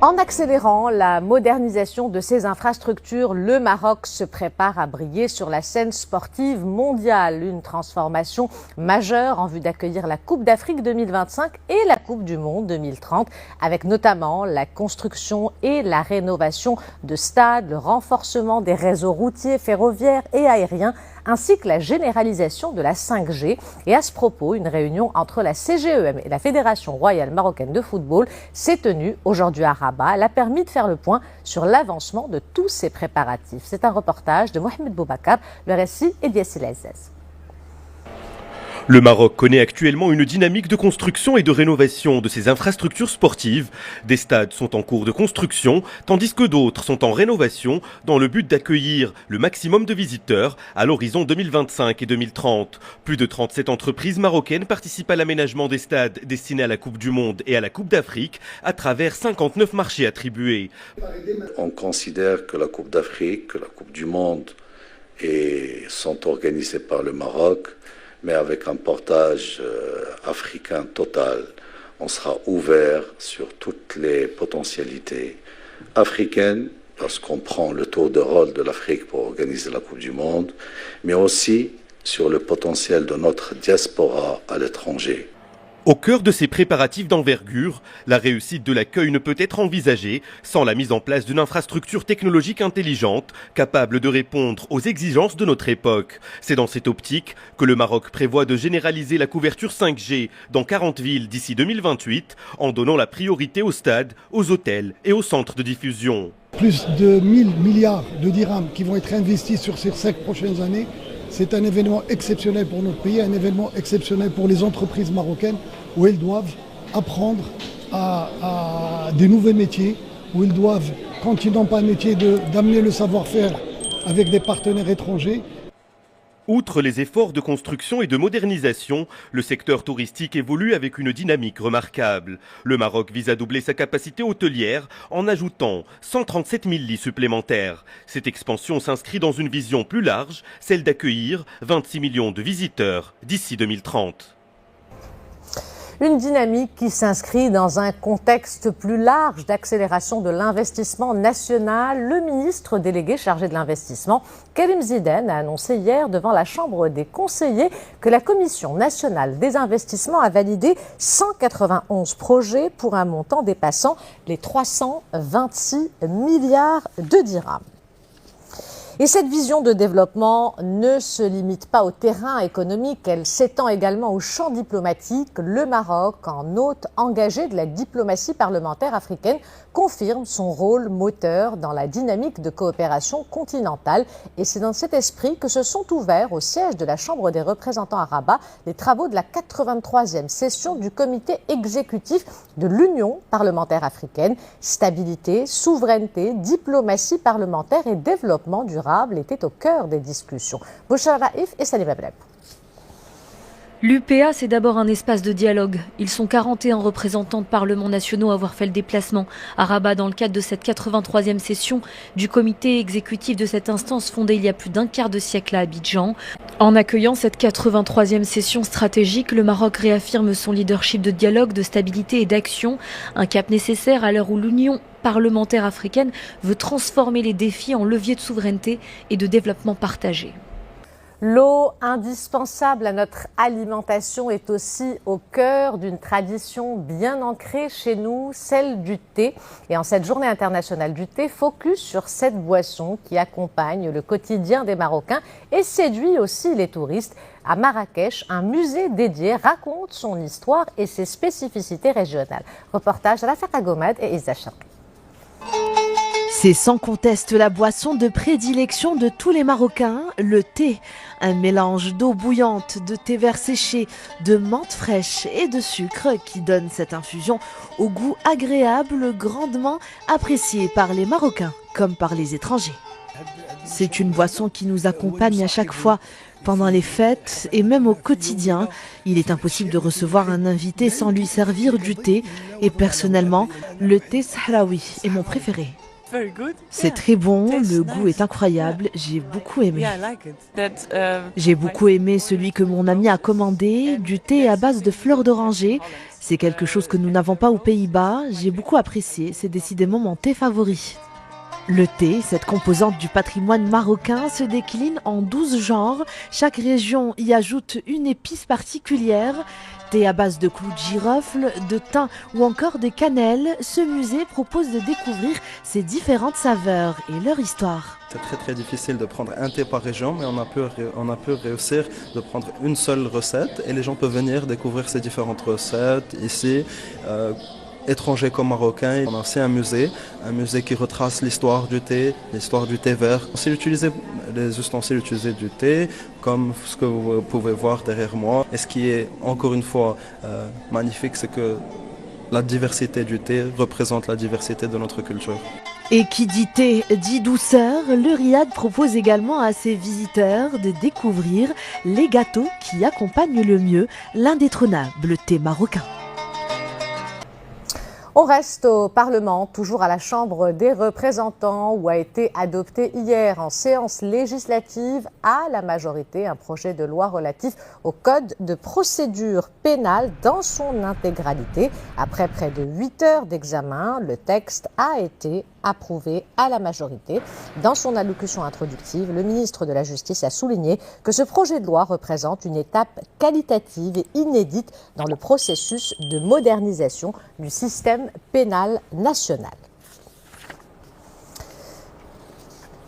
En accélérant la modernisation de ses infrastructures, le Maroc se prépare à briller sur la scène sportive mondiale. Une transformation majeure en vue d'accueillir la Coupe d'Afrique 2025 et la Coupe du Monde 2030, avec notamment la construction et la rénovation de stades, le renforcement des réseaux routiers, ferroviaires et aériens, ainsi que la généralisation de la 5G. Et à ce propos, une réunion entre la CGEM et la Fédération royale marocaine de football s'est tenue aujourd'hui à Rabat. Elle a permis de faire le point sur l'avancement de tous ces préparatifs. C'est un reportage de Mohamed Boubacar, le récit est d'Yassine Aziz. Le Maroc connaît actuellement une dynamique de construction et de rénovation de ses infrastructures sportives. Des stades sont en cours de construction, tandis que d'autres sont en rénovation dans le but d'accueillir le maximum de visiteurs à l'horizon 2025 et 2030. Plus de 37 entreprises marocaines participent à l'aménagement des stades destinés à la Coupe du Monde et à la Coupe d'Afrique à travers 59 marchés attribués. On considère que la Coupe d'Afrique, que la Coupe du Monde sont organisées par le Maroc, mais avec un portage africain total. On sera ouvert sur toutes les potentialités africaines, parce qu'on prend le tour de rôle de l'Afrique pour organiser la Coupe du Monde, mais aussi sur le potentiel de notre diaspora à l'étranger. Au cœur de ces préparatifs d'envergure, la réussite de l'accueil ne peut être envisagée sans la mise en place d'une infrastructure technologique intelligente, capable de répondre aux exigences de notre époque. C'est dans cette optique que le Maroc prévoit de généraliser la couverture 5G dans 40 villes d'ici 2028, en donnant la priorité aux stades, aux hôtels et aux centres de diffusion. Plus de 1000 milliards de dirhams qui vont être investis sur ces 5 prochaines années. C'est un événement exceptionnel pour notre pays, un événement exceptionnel pour les entreprises marocaines où elles doivent apprendre à des nouveaux métiers, où elles doivent, quand ils n'ont pas un métier, d'amener le savoir-faire avec des partenaires étrangers. Outre les efforts de construction et de modernisation, le secteur touristique évolue avec une dynamique remarquable. Le Maroc vise à doubler sa capacité hôtelière en ajoutant 137 000 lits supplémentaires. Cette expansion s'inscrit dans une vision plus large, celle d'accueillir 26 millions de visiteurs d'ici 2030. Une dynamique qui s'inscrit dans un contexte plus large d'accélération de l'investissement national. Le ministre délégué chargé de l'investissement, Karim Zidane, a annoncé hier devant la Chambre des conseillers que la Commission nationale des investissements a validé 191 projets pour un montant dépassant les 326 milliards de dirhams. Et cette vision de développement ne se limite pas au terrain économique, elle s'étend également au champ diplomatique. Le Maroc, en hôte engagé de la diplomatie parlementaire africaine, confirme son rôle moteur dans la dynamique de coopération continentale. Et c'est dans cet esprit que se sont ouverts au siège de la Chambre des représentants à Rabat les travaux de la 83e session du comité exécutif de l'Union parlementaire africaine. Stabilité, souveraineté, diplomatie parlementaire et développement durable était au cœur des discussions. Bouchra Raif et Salim Ableb. L'UPA, c'est d'abord un espace de dialogue. Ils sont 41 représentants de parlements nationaux à avoir fait le déplacement à Rabat dans le cadre de cette 83e session du comité exécutif de cette instance fondée il y a plus d'un quart de siècle à Abidjan. En accueillant cette 83e session stratégique, le Maroc réaffirme son leadership de dialogue, de stabilité et d'action, un cap nécessaire à l'heure où l'Union parlementaire africaine veut transformer les défis en levier de souveraineté et de développement partagé. L'eau, indispensable à notre alimentation, est aussi au cœur d'une tradition bien ancrée chez nous, celle du thé. Et en cette journée internationale du thé, focus sur cette boisson qui accompagne le quotidien des Marocains et séduit aussi les touristes. À Marrakech, un musée dédié raconte son histoire et ses spécificités régionales. Reportage de Rafiqa Gomad et Isa Charqi. C'est sans conteste la boisson de prédilection de tous les Marocains, le thé. Un mélange d'eau bouillante, de thé vert séché, de menthe fraîche et de sucre qui donne cette infusion au goût agréable, grandement apprécié par les Marocains comme par les étrangers. C'est une boisson qui nous accompagne à chaque fois pendant les fêtes et même au quotidien. Il est impossible de recevoir un invité sans lui servir du thé. Et personnellement, le thé sahraoui est mon préféré. C'est très bon, le goût est incroyable, j'ai beaucoup aimé. J'ai beaucoup aimé celui que mon ami a commandé, du thé à base de fleurs d'oranger. C'est quelque chose que nous n'avons pas aux Pays-Bas. J'ai beaucoup apprécié. C'est décidément mon thé favori. Le thé, cette composante du patrimoine marocain, se décline en 12 genres. Chaque région y ajoute une épice particulière. Thé à base de clous de girofle, de thym ou encore de cannelle, ce musée propose de découvrir ces différentes saveurs et leur histoire. C'est très difficile de prendre un thé par région, mais on a pu réussir de prendre une seule recette et les gens peuvent venir découvrir ces différentes recettes ici. Étrangers comme marocains. On a aussi un musée qui retrace l'histoire du thé vert. On sait utiliser les ustensiles utilisés du thé, comme ce que vous pouvez voir derrière moi. Et ce qui est encore une fois magnifique, c'est que la diversité du thé représente la diversité de notre culture. Et qui dit thé dit douceur, le Riad propose également à ses visiteurs de découvrir les gâteaux qui accompagnent le mieux l'indétrônable thé marocain. On reste au Parlement, toujours à la Chambre des représentants, où a été adopté hier en séance législative à la majorité un projet de loi relatif au code de procédure pénale dans son intégralité. Après près de 8 heures d'examen, le texte a été approuvé à la majorité. Dans son allocution introductive, le ministre de la Justice a souligné que ce projet de loi représente une étape qualitative et inédite dans le processus de modernisation du système pénal national.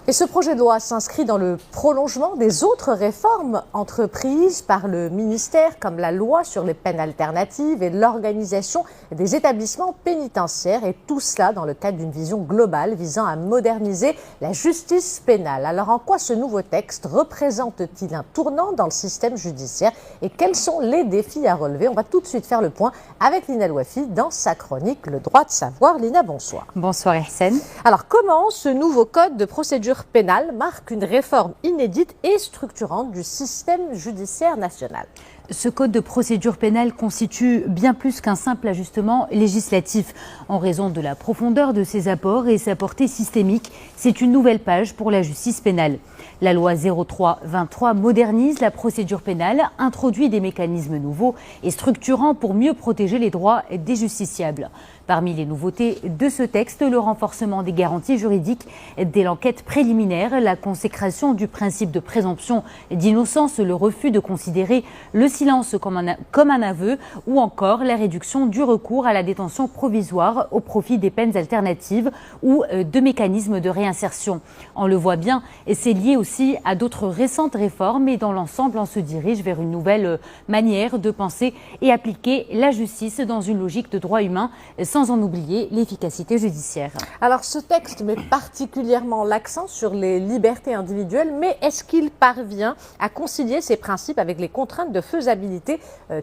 Et ce projet de loi s'inscrit dans le prolongement des autres réformes entreprises par le ministère, comme la loi sur les peines alternatives et l'organisation des établissements pénitentiaires, et tout cela dans le cadre d'une vision globale visant à moderniser la justice pénale. Alors en quoi ce nouveau texte représente-t-il un tournant dans le système judiciaire et quels sont les défis à relever? On va tout de suite faire le point avec Lina Louafi dans sa chronique Le droit de savoir. Lina, bonsoir. Bonsoir Ihsen. Alors comment ce nouveau code de procédure pénale marque une réforme inédite et structurante du système judiciaire national? Ce code de procédure pénale constitue bien plus qu'un simple ajustement législatif. En raison de la profondeur de ses apports et sa portée systémique, c'est une nouvelle page pour la justice pénale. La loi 03-23 modernise la procédure pénale, introduit des mécanismes nouveaux et structurants pour mieux protéger les droits des justiciables. Parmi les nouveautés de ce texte, le renforcement des garanties juridiques dès l'enquête préliminaire, la consécration du principe de présomption d'innocence, le refus de considérer le silence comme un aveu ou encore la réduction du recours à la détention provisoire au profit des peines alternatives ou de mécanismes de réinsertion. On le voit bien, et c'est lié aussi à d'autres récentes réformes et dans l'ensemble, on se dirige vers une nouvelle manière de penser et appliquer la justice dans une logique de droit humain sans en oublier l'efficacité judiciaire. Alors ce texte met particulièrement l'accent sur les libertés individuelles, mais est-ce qu'il parvient à concilier ces principes avec les contraintes de faisabilité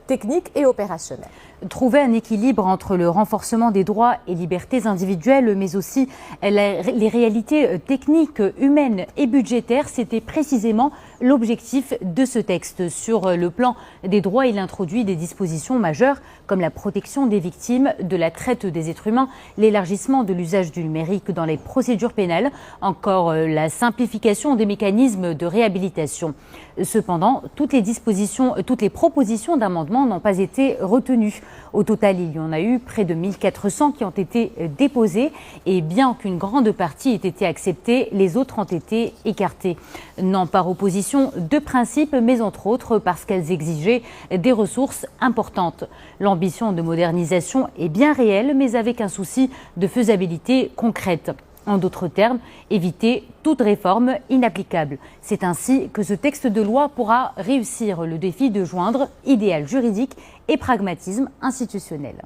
technique et opérationnelle? Trouver un équilibre entre le renforcement des droits et libertés individuelles, mais aussi les réalités techniques, humaines et budgétaires, c'était précisément l'objectif de ce texte. Sur le plan des droits, il introduit des dispositions majeures comme la protection des victimes de la traite des êtres humains, l'élargissement de l'usage du numérique dans les procédures pénales, encore la simplification des mécanismes de réhabilitation. Cependant, toutes les propositions d'amendement n'ont pas été retenues. Au total, il y en a eu près de 1400 qui ont été déposées et bien qu'une grande partie ait été acceptée, les autres ont été écartées. Non par opposition de principe, mais entre autres parce qu'elles exigeaient des ressources importantes. L'ambition de modernisation est bien réelle, mais avec un souci de faisabilité concrète. En d'autres termes, éviter toute réforme inapplicable. C'est ainsi que ce texte de loi pourra réussir le défi de joindre idéal juridique et pragmatisme institutionnel.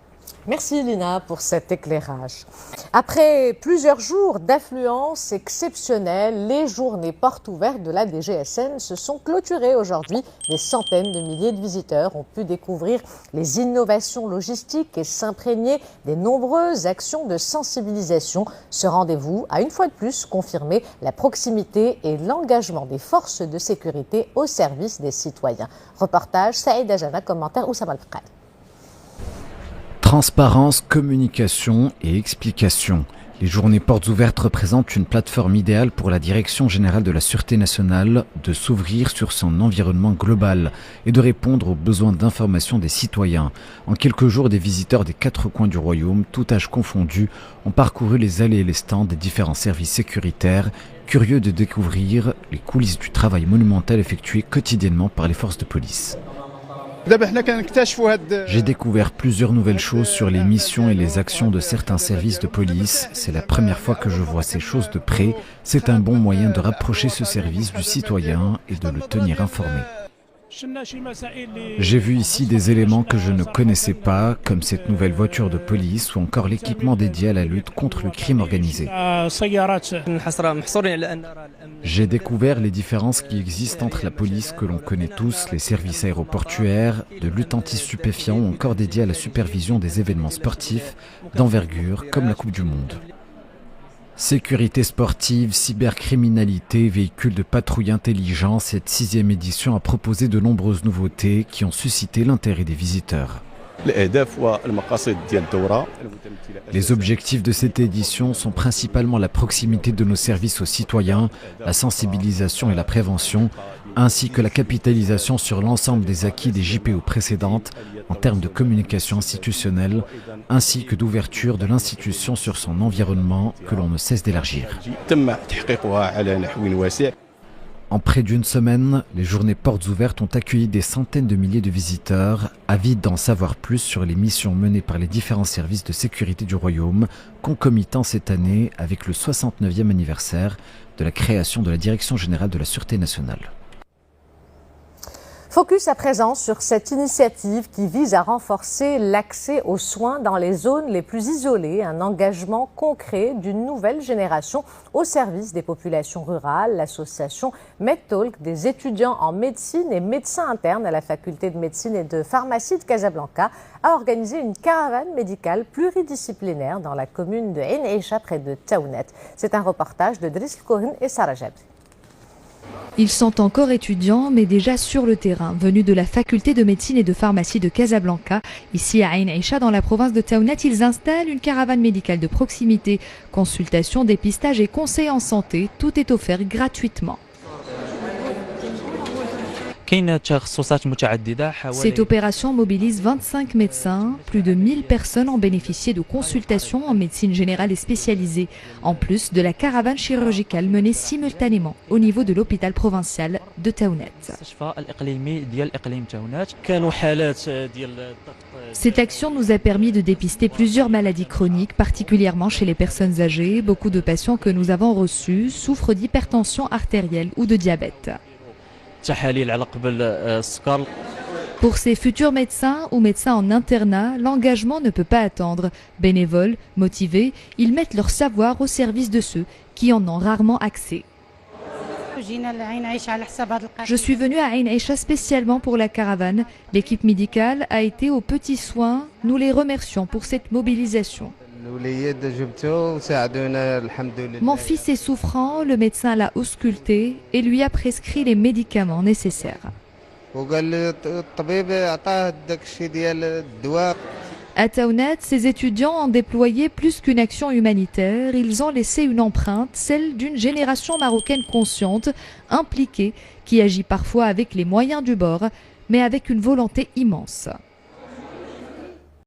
Merci Lina pour cet éclairage. Après plusieurs jours d'affluence exceptionnelle, les journées portes ouvertes de la DGSN se sont clôturées aujourd'hui. Des centaines de milliers de visiteurs ont pu découvrir les innovations logistiques et s'imprégner des nombreuses actions de sensibilisation. Ce rendez-vous a une fois de plus confirmé la proximité et l'engagement des forces de sécurité au service des citoyens. Reportage Saïd Ajana, commentaire Oussama Al-Fqal. Transparence, communication et explication. Les journées portes ouvertes représentent une plateforme idéale pour la Direction générale de la Sûreté nationale de s'ouvrir sur son environnement global et de répondre aux besoins d'information des citoyens. En quelques jours, des visiteurs des 4 coins du royaume, tout âge confondu, ont parcouru les allées et les stands des différents services sécuritaires, curieux de découvrir les coulisses du travail monumental effectué quotidiennement par les forces de police. J'ai découvert plusieurs nouvelles choses sur les missions et les actions de certains services de police. C'est la première fois que je vois ces choses de près. C'est un bon moyen de rapprocher ce service du citoyen et de le tenir informé. J'ai vu ici des éléments que je ne connaissais pas, comme cette nouvelle voiture de police ou encore l'équipement dédié à la lutte contre le crime organisé. J'ai découvert les différences qui existent entre la police que l'on connaît tous, les services aéroportuaires, de lutte anti-stupéfiants ou encore dédiés à la supervision des événements sportifs d'envergure comme la Coupe du Monde. Sécurité sportive, cybercriminalité, véhicules de patrouille intelligents, cette 6e édition a proposé de nombreuses nouveautés qui ont suscité l'intérêt des visiteurs. Les objectifs de cette édition sont principalement la proximité de nos services aux citoyens, la sensibilisation et la prévention, ainsi que la capitalisation sur l'ensemble des acquis des JPO précédentes en termes de communication institutionnelle, ainsi que d'ouverture de l'institution sur son environnement que l'on ne cesse d'élargir. En près d'une semaine, les journées portes ouvertes ont accueilli des centaines de milliers de visiteurs, avides d'en savoir plus sur les missions menées par les différents services de sécurité du Royaume, concomitant cette année avec le 69e anniversaire de la création de la Direction générale de la Sûreté nationale. Focus à présent sur cette initiative qui vise à renforcer l'accès aux soins dans les zones les plus isolées, un engagement concret d'une nouvelle génération au service des populations rurales. L'association MedTalk des étudiants en médecine et médecins internes à la faculté de médecine et de pharmacie de Casablanca a organisé une caravane médicale pluridisciplinaire dans la commune de Ain Aïcha près de Taounet. C'est un reportage de Driss Cohen et Sarah Jabri. Ils sont encore étudiants, mais déjà sur le terrain, venus de la faculté de médecine et de pharmacie de Casablanca. Ici à Ain Aïcha, dans la province de Taounet, ils installent une caravane médicale de proximité. Consultation, dépistage et conseils en santé, tout est offert gratuitement. Cette opération mobilise 25 médecins. Plus de 1000 personnes ont bénéficié de consultations en médecine générale et spécialisée, en plus de la caravane chirurgicale menée simultanément au niveau de l'hôpital provincial de Taounet. Cette action nous a permis de dépister plusieurs maladies chroniques, particulièrement chez les personnes âgées. Beaucoup de patients que nous avons reçus souffrent d'hypertension artérielle ou de diabète. Pour ces futurs médecins ou médecins en internat, l'engagement ne peut pas attendre. Bénévoles, motivés, ils mettent leur savoir au service de ceux qui en ont rarement accès. Je suis venue à Ain Aïcha spécialement pour la caravane. L'équipe médicale a été aux petits soins. Nous les remercions pour cette mobilisation. Mon fils est souffrant, le médecin l'a ausculté et lui a prescrit les médicaments nécessaires. À Taounet, ces étudiants ont déployé plus qu'une action humanitaire. Ils ont laissé une empreinte, celle d'une génération marocaine consciente, impliquée, qui agit parfois avec les moyens du bord, mais avec une volonté immense.